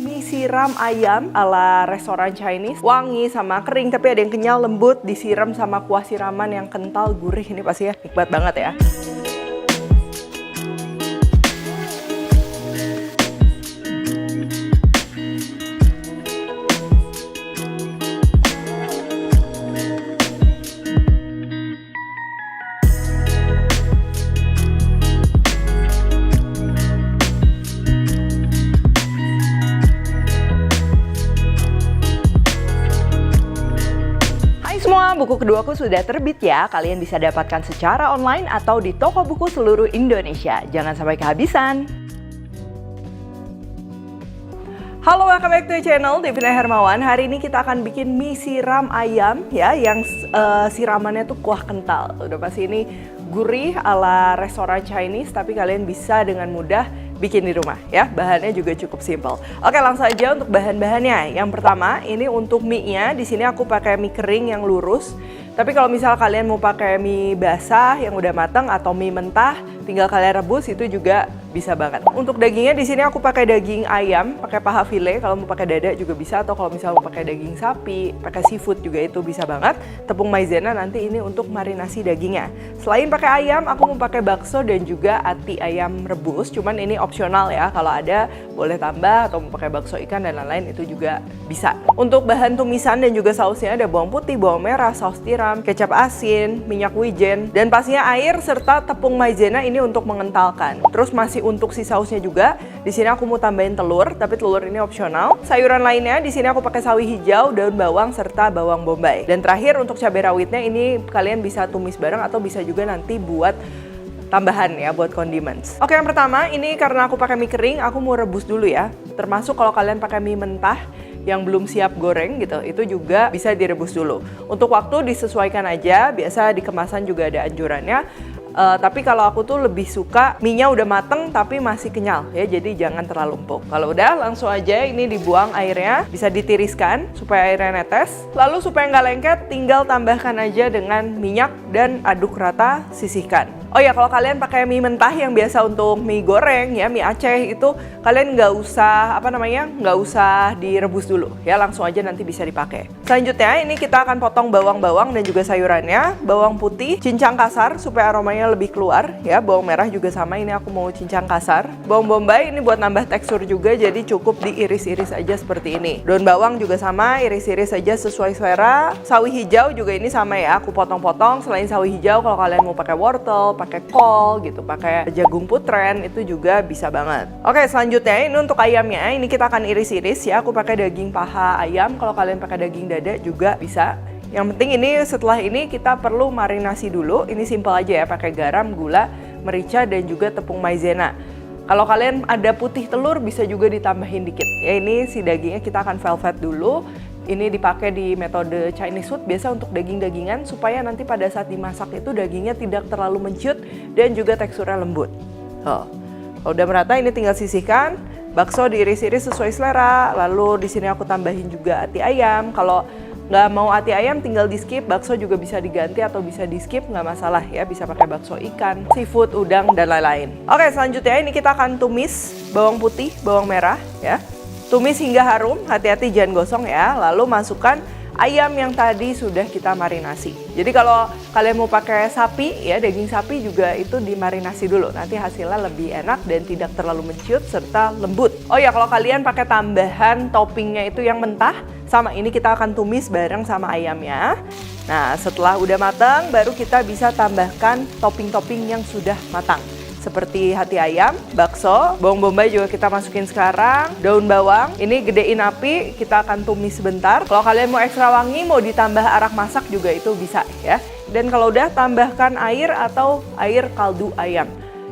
Mie siram ayam ala restoran Chinese, wangi sama kering tapi ada yang kenyal, lembut, disiram sama kuah siraman yang kental, gurih. Ini pasti ya nikmat banget ya. Semua buku keduaku sudah terbit ya, kalian bisa dapatkan secara online atau di toko buku seluruh Indonesia. Jangan sampai kehabisan. Halo, welcome back to channel Devina Hermawan. Hari ini kita akan bikin mie siram ayam ya, yang siramannya tuh kuah kental. Udah pasti ini gurih ala restoran Chinese, tapi kalian bisa dengan mudah bikin di rumah ya. Bahannya juga cukup simple. Oke, langsung aja untuk bahan-bahannya. Yang pertama, ini untuk mie-nya. Di sini aku pakai mie kering yang lurus. Tapi kalau misal kalian mau pakai mie basah yang udah matang atau mie mentah, tinggal kalian rebus, itu juga bisa banget. Untuk dagingnya di sini aku pakai daging ayam, pakai paha file. Kalau mau pakai dada juga bisa, atau kalau misal mau pakai daging sapi, pakai seafood juga itu bisa banget. Tepung maizena nanti ini untuk marinasi dagingnya. Selain pakai ayam, aku mau pakai bakso dan juga ati ayam rebus. Cuman ini opsional ya, kalau ada boleh tambah, atau mau pakai bakso ikan dan lain-lain itu juga bisa. Untuk bahan tumisan dan juga sausnya ada bawang putih, bawang merah, saus tiram, kecap asin, minyak wijen, dan pastinya air serta tepung maizena ini untuk mengentalkan. Terus masih untuk si sausnya juga, di sini aku mau tambahin telur, tapi telur ini opsional. Sayuran lainnya di sini aku pakai sawi hijau, daun bawang serta bawang bombay. Dan terakhir untuk cabai rawitnya ini kalian bisa tumis bareng atau bisa juga nanti buat tambahan ya buat condiments. Oke, yang pertama ini karena aku pakai mie kering, aku mau rebus dulu ya. Termasuk kalau kalian pakai mie mentah yang belum siap goreng gitu, itu juga bisa direbus dulu. Untuk waktu disesuaikan aja, biasa di kemasan juga ada anjurannya. Tapi kalau aku tuh lebih suka mie-nya udah mateng tapi masih kenyal ya, jadi jangan terlalu empuk. Kalau udah langsung aja ini dibuang airnya, bisa ditiriskan supaya airnya netes. Lalu supaya nggak lengket, tinggal tambahkan aja dengan minyak dan aduk rata, sisihkan. Oh ya, kalau kalian pakai mie mentah yang biasa untuk mie goreng ya, mie Aceh itu kalian nggak usah nggak usah direbus dulu ya, langsung aja nanti bisa dipakai. Selanjutnya ini kita akan potong bawang-bawang dan juga sayurannya. Bawang putih cincang kasar supaya aromanya lebih keluar ya. Bawang merah juga sama, ini aku mau cincang kasar. Bawang bombay ini buat nambah tekstur juga, jadi cukup diiris-iris aja seperti ini. Daun bawang juga sama, iris-iris aja sesuai selera. Sawi hijau juga ini sama ya, aku potong-potong. Selain sawi hijau, kalau kalian mau pakai wortel, pakai kol gitu, pakai jagung putren, itu juga bisa banget. Oke, selanjutnya ini untuk ayamnya, ini kita akan iris-iris ya. Aku pakai daging paha ayam, kalau kalian pakai daging dada juga bisa. Yang penting ini setelah ini kita perlu marinasi dulu. Ini simple aja ya, pakai garam, gula, merica dan juga tepung maizena. Kalau kalian ada putih telur bisa juga ditambahin dikit. Ya, ini si dagingnya kita akan velvet dulu. Ini dipakai di metode Chinese food biasa untuk daging-dagingan supaya nanti pada saat dimasak itu dagingnya tidak terlalu mencut dan juga teksturnya lembut. Kalau udah merata ini tinggal sisihkan. Bakso diiris-iris sesuai selera. Lalu di sini aku tambahin juga ati ayam. Kalau nggak mau ati ayam tinggal di skip, bakso juga bisa diganti atau bisa di skip, nggak masalah ya, bisa pakai bakso ikan, seafood, udang, dan lain-lain. Oke, selanjutnya ini kita akan tumis bawang putih, bawang merah ya. Tumis hingga harum, hati-hati jangan gosong ya. Lalu masukkan ayam yang tadi sudah kita marinasi. Jadi kalau kalian mau pakai sapi ya, daging sapi juga itu dimarinasi dulu. Nanti hasilnya lebih enak dan tidak terlalu mencut serta lembut. Oh ya, kalau kalian pakai tambahan toppingnya itu yang mentah, sama ini kita akan tumis bareng sama ayamnya. Nah, setelah udah matang baru kita bisa tambahkan topping-topping yang sudah matang. Seperti hati ayam, bakso, bawang bombay juga kita masukin sekarang, daun bawang, ini gedein api, kita akan tumis sebentar. Kalau kalian mau ekstra wangi, mau ditambah arak masak juga itu bisa ya. Dan kalau udah tambahkan air atau air kaldu ayam.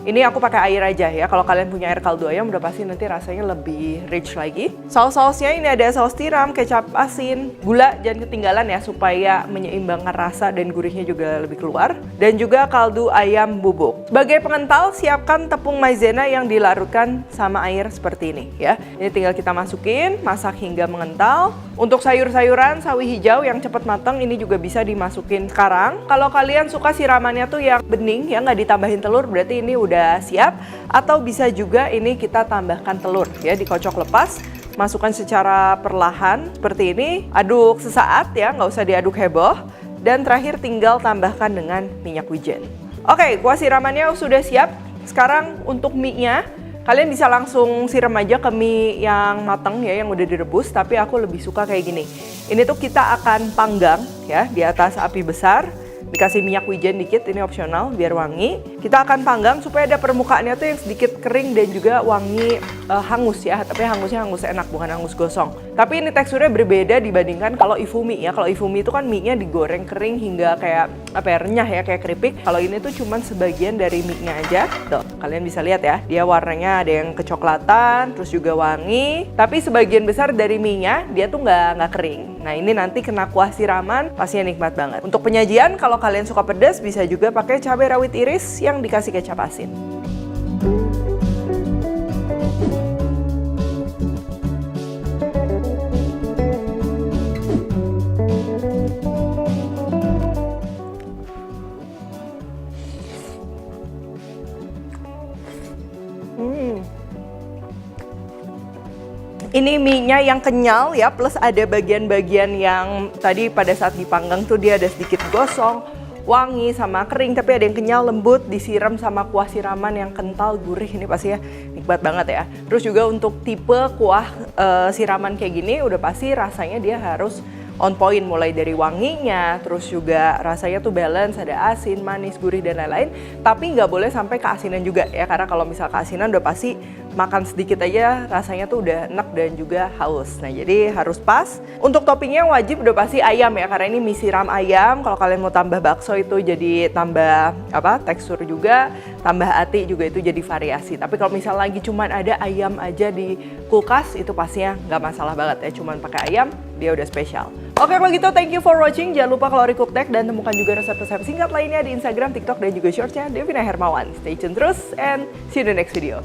Ini aku pakai air aja ya, kalau kalian punya air kaldu ayam udah pasti nanti rasanya lebih rich lagi. Saus-sausnya ini ada saus tiram, kecap asin, gula jangan ketinggalan ya supaya menyeimbangkan rasa dan gurihnya juga lebih keluar. Dan juga kaldu ayam bubuk. Sebagai pengental, siapkan tepung maizena yang dilarutkan sama air seperti ini ya. Ini tinggal kita masukin, masak hingga mengental. Untuk sayur-sayuran, sawi hijau yang cepat matang ini juga bisa dimasukin sekarang. Kalau kalian suka siramannya tuh yang bening ya, nggak ditambahin telur, berarti ini udah udah siap, atau bisa juga ini kita tambahkan telur ya, dikocok lepas, masukkan secara perlahan seperti ini, aduk sesaat ya, nggak usah diaduk heboh, dan terakhir tinggal tambahkan dengan minyak wijen. Oke, kuah siramannya sudah siap. Sekarang untuk mie-nya, kalian bisa langsung siram aja ke mie yang matang ya, yang udah direbus, tapi aku lebih suka kayak gini. Ini tuh kita akan panggang ya di atas api besar, dikasih minyak wijen dikit, ini opsional biar wangi. Kita akan panggang supaya ada permukaannya tuh yang sedikit kering dan juga wangi hangus ya, tapi hangusnya hangus enak, bukan hangus gosong. Tapi ini teksturnya berbeda dibandingkan kalau ifumi ya. Kalau ifumi itu kan mie-nya digoreng kering hingga kayak apa ya, renyah ya, kayak keripik. Kalau ini tuh cuman sebagian dari mie-nya aja. Tuh, kalian bisa lihat ya, dia warnanya ada yang kecoklatan, terus juga wangi. Tapi sebagian besar dari mie-nya dia tuh nggak kering. Nah, ini nanti kena kuah siraman, pastinya nikmat banget. Untuk penyajian, kalau kalian suka pedas, bisa juga pakai cabai rawit iris yang dikasih kecap asin. Ini mie-nya yang kenyal ya, plus ada bagian-bagian yang tadi pada saat dipanggang tuh dia ada sedikit gosong, wangi sama kering, tapi ada yang kenyal, lembut, disiram sama kuah siraman yang kental, gurih. Ini pasti ya nikmat banget ya. Terus juga untuk tipe kuah siraman kayak gini udah pasti rasanya dia harus on point, mulai dari wanginya, terus juga rasanya tuh balance, ada asin, manis, gurih, dan lain-lain. Tapi nggak boleh sampai keasinan juga ya, karena kalau misal keasinan udah pasti makan sedikit aja rasanya tuh udah enak dan juga haus. Nah, jadi harus pas. Untuk toppingnya wajib udah pasti ayam ya, karena ini mie siram ayam. Kalau kalian mau tambah bakso itu jadi tambah tekstur juga, tambah ati juga itu jadi variasi. Tapi kalau misal lagi cuman ada ayam aja di kulkas, itu pastinya nggak masalah banget ya, cuman pakai ayam dia udah spesial. Oke, kalau gitu thank you for watching. Jangan lupa Kalori Cook Tech dan temukan juga resep-resep singkat lainnya di Instagram, TikTok, dan juga Shortsnya Devina Hermawan. Stay tune terus and see you in the next video.